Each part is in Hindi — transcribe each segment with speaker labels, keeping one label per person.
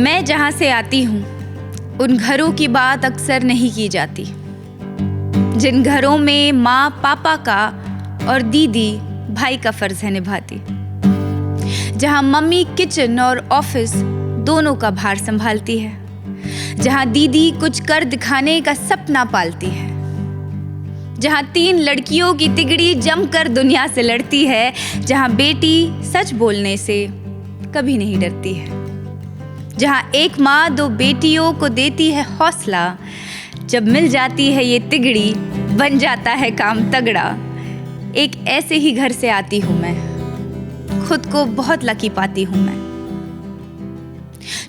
Speaker 1: मैं जहाँ से आती हूँ उन घरों की बात अक्सर नहीं की जाती, जिन घरों में माँ पापा का और दीदी भाई का फर्ज है निभाती, जहाँ मम्मी किचन और ऑफिस दोनों का भार संभालती है, जहाँ दीदी कुछ कर दिखाने का सपना पालती है, जहाँ 3 लड़कियों की तिगड़ी जमकर दुनिया से लड़ती है, जहाँ बेटी सच बोलने से कभी नहीं डरती है, जहाँ एक माँ 2 बेटियों को देती है हौसला, जब मिल जाती है ये तिगड़ी बन जाता है काम तगड़ा। एक ऐसे ही घर से आती हूँ मैं, खुद को बहुत लकी पाती हूँ मैं।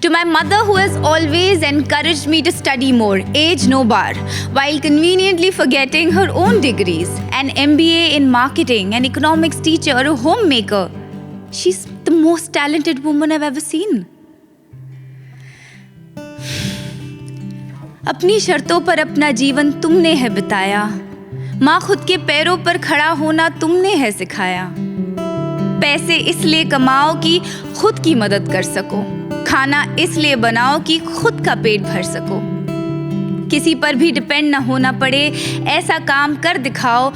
Speaker 1: To my mother who has always encouraged me to study more, age no bar, while conveniently forgetting her own degrees, an MBA in marketing, an economics teacher, a homemaker. She's the most talented woman I've ever seen. अपनी शर्तों पर अपना जीवन तुमने है बिताया, माँ खुद के पैरों पर खड़ा होना तुमने है सिखाया। पैसे इसलिए कमाओ कि खुद की मदद कर सको, खाना इसलिए बनाओ कि खुद का पेट भर सको, किसी पर भी डिपेंड न होना पड़े ऐसा काम कर दिखाओ,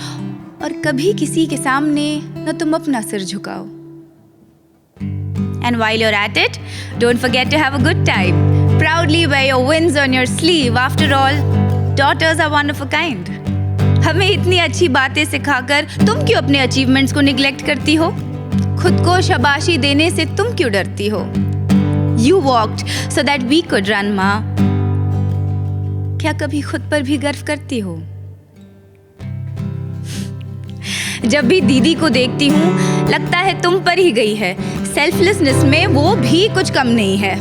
Speaker 1: और कभी किसी के सामने न तुम अपना सिर झुकाओ। And while you're at it, don't forget to have a good time. Proudly wear your wins on your sleeve. After all, daughters are one of a kind. हमें इतनी अच्छी बातें सिखाकर तुम क्यों अपने अचीवमेंट्स को निगलेक्ट करती हो? खुद को शाबाशी देने से तुम क्यों डरती हो? You walked so that we could run, माँ। क्या कभी खुद पर भी गर्व करती हो? जब भी दीदी को देखती हूँ लगता है तुम पर ही गई है। सेल्फलेसनेस में वो भी कुछ कम नहीं है।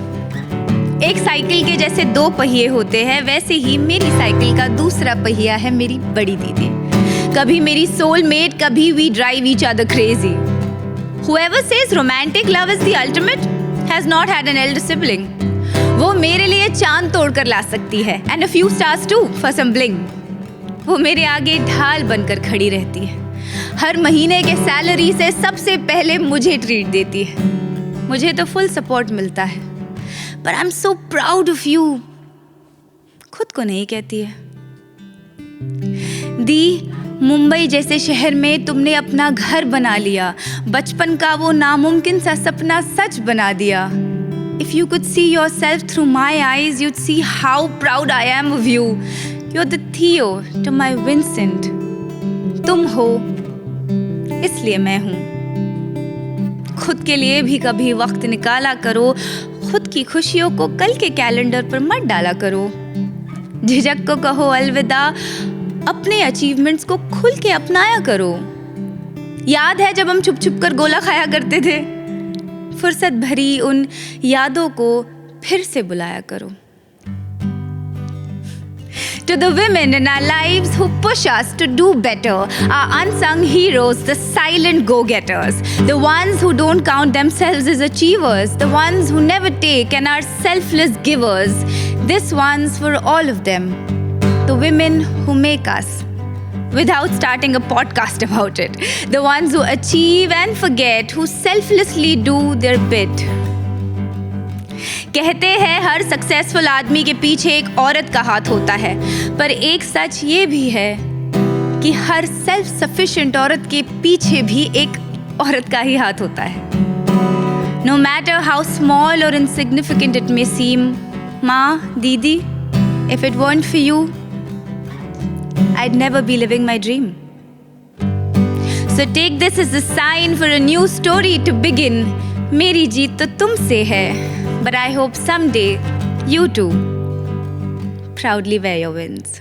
Speaker 1: एक साइकिल के जैसे 2 पहिए होते हैं, वैसे ही मेरी साइकिल का दूसरा पहिया है मेरी बड़ी दीदी। कभी मेरी सोलमेट, कभी we drive each other crazy. Whoever says romantic love is the ultimate has not had an elder sibling. वो मेरे लिए चांद तोड़कर ला सकती है, and a few stars too for some bling. वो मेरे आगे ढाल बनकर खड़ी रहती है, हर महीने के सैलरी से सबसे पहले मुझे ट्रीट देती है। मुझे तो फुल सपोर्ट मिलता है, पर I am so proud of you खुद को नहीं कहती है। दी, मुंबई जैसे शहर में तुमने अपना घर बना लिया, बचपन का वो नामुमकिन सा सपना सच बना दिया। If you could see yourself through my eyes, you'd see how proud I am of you. You're the Theo to my Vincent. तुम हो इसलिए मैं हूँ। खुद के लिए भी कभी वक्त निकाला करो, खुद की खुशियों को कल के कैलेंडर पर मत डाला करो। झिझक को कहो अलविदा, अपने अचीवमेंट्स को खुल के अपनाया करो। याद है जब हम छुप छुप कर गोला खाया करते थे? फुर्सत भरी उन यादों को फिर से बुलाया करो। To the women in our lives who push us to do better, our unsung heroes, the silent go-getters, the ones who don't count themselves as achievers, the ones who never take and are selfless givers. This one's for all of them, the women who make us, without starting a podcast about it, the ones who achieve and forget, who selflessly do their bit. कहते हैं हर सक्सेसफुल आदमी के पीछे एक औरत का हाथ होता है, पर एक सच ये भी है कि हर सेल्फ सफिशिएंट औरत के पीछे भी एक औरत का ही हाथ होता है। No matter how small or insignificant it may seem, माँ, दीदी, if it weren't for you, I'd never be living my dream. So take this as a sign for a new story to begin. मेरी जीत तो तुमसे है, but I hope someday you too proudly wear your wins.